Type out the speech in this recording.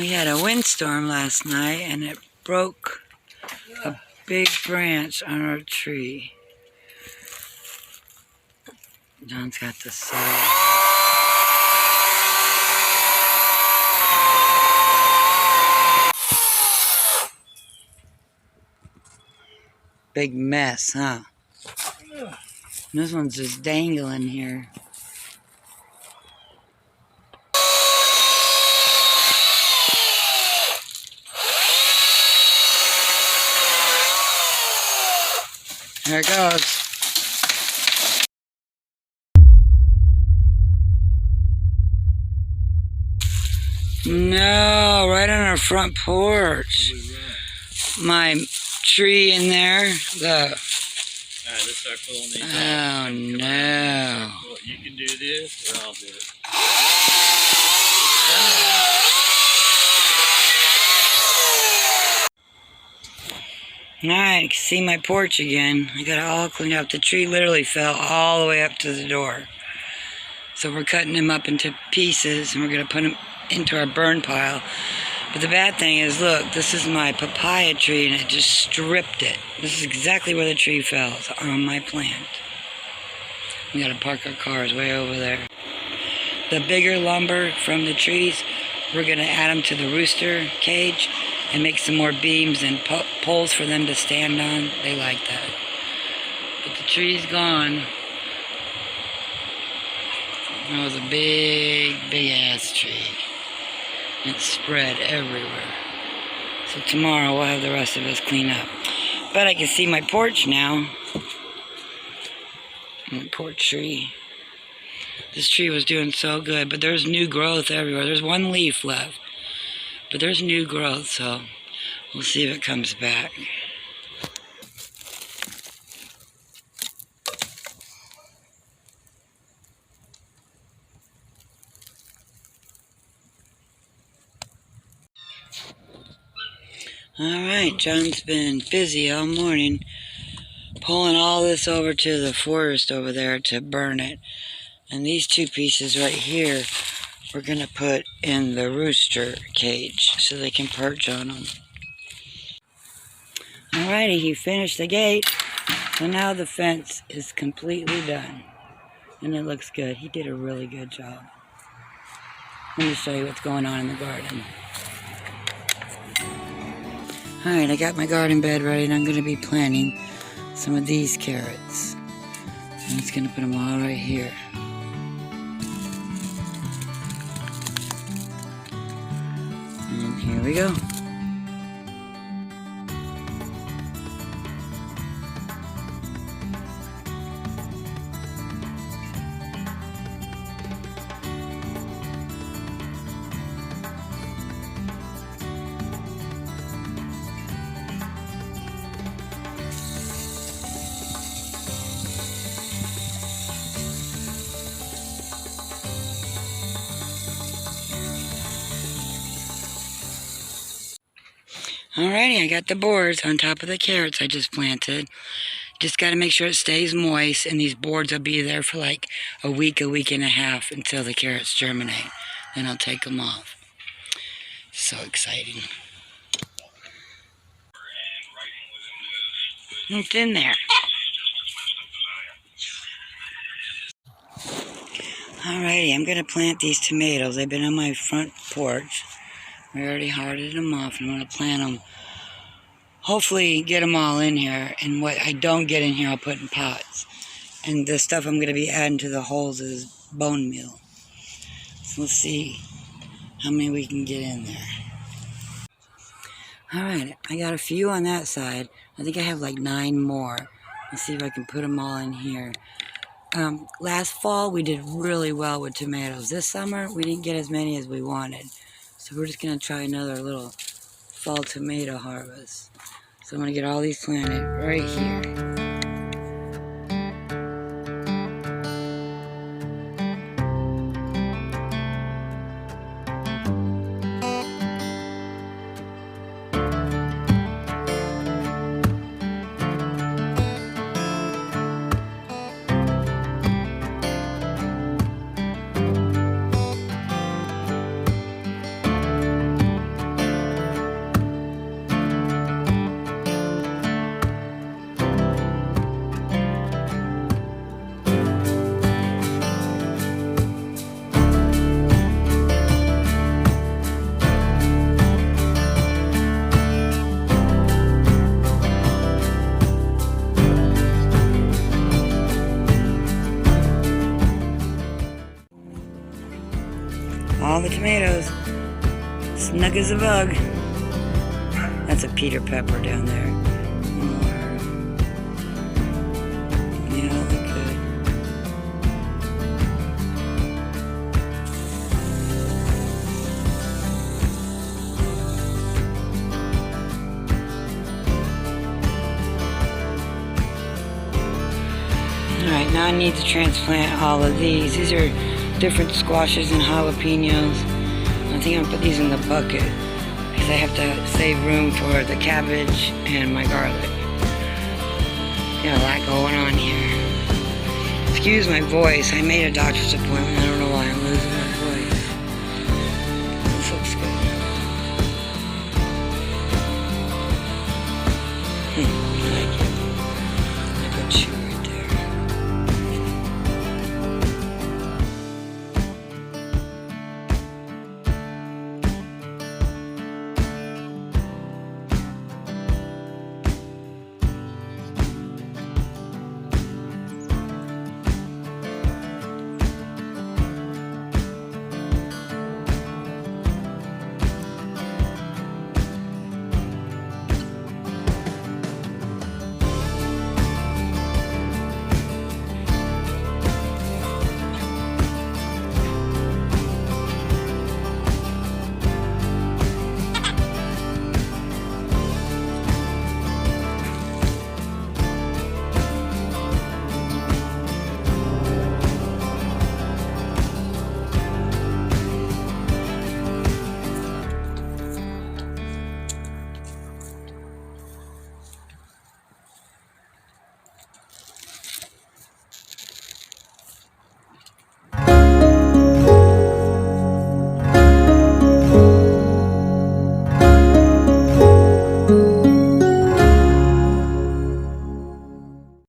We had a windstorm last night and it broke a big branch on our tree. John's got the saw. Big mess, huh? This one's just dangling here. There it goes. No, right on our front porch. My tree in there. Oh no. You can do this, or I'll do it. Alright, I can see my porch again. I got it all cleaned up. The tree literally fell all the way up to the door. So we're cutting him up into pieces and we're going to put him into our burn pile. But the bad thing is, look, this is my papaya tree and it just stripped it. This is exactly where the tree fell. It's on my plant. We got to park our cars way over there. The bigger lumber from the trees, we're going to add them to the rooster cage and make some more beams and poles for them to stand on. They like that. But the tree's gone. That was a big, big ass tree. It spread everywhere. So tomorrow we'll have the rest of us clean up. But I can see my porch now. My porch tree. This tree was doing so good, but there's new growth everywhere. There's one leaf left. But there's new growth, so we'll see if it comes back. Alright, John's been busy all morning pulling all this over to the forest over there to burn it. And these two pieces right here we're going to put in the rooster cage so they can perch on them. Alrighty, he finished the gate. So now the fence is completely done. And it looks good. He did a really good job. Let me show you what's going on in the garden. Alright, I got my garden bed ready and I'm going to be planting some of these carrots. I'm just going to put them all right here. And here we go. Alrighty, I got the boards on top of the carrots I just planted. Just got to make sure it stays moist, and these boards will be there for like a week and a half until the carrots germinate. Then I'll take them off. So exciting. It's in there. Alrighty, I'm going to plant these tomatoes. They've been on my front porch. We already hardened them off, and I'm going to plant them. Hopefully get them all in here, and what I don't get in here I'll put in pots. And the stuff I'm going to be adding to the holes is bone meal. So let's see how many we can get in there. Alright, I got a few on that side. I think I have like 9 more. Let's see if I can put them all in here. Last fall we did really well with tomatoes. This summer we didn't get as many as we wanted. So we're just going to try another little fall tomato harvest. So I'm going to get all these planted right here. all the tomatoes. Snug as a bug. That's a Peter pepper down there. More. Yeah, look good. Alright, now I need to transplant all of these. These are different squashes and jalapenos. I think I'm gonna put these in the bucket because I have to save room for the cabbage and my garlic. Got a lot going on here. Excuse my voice. I made a doctor's appointment. I don't know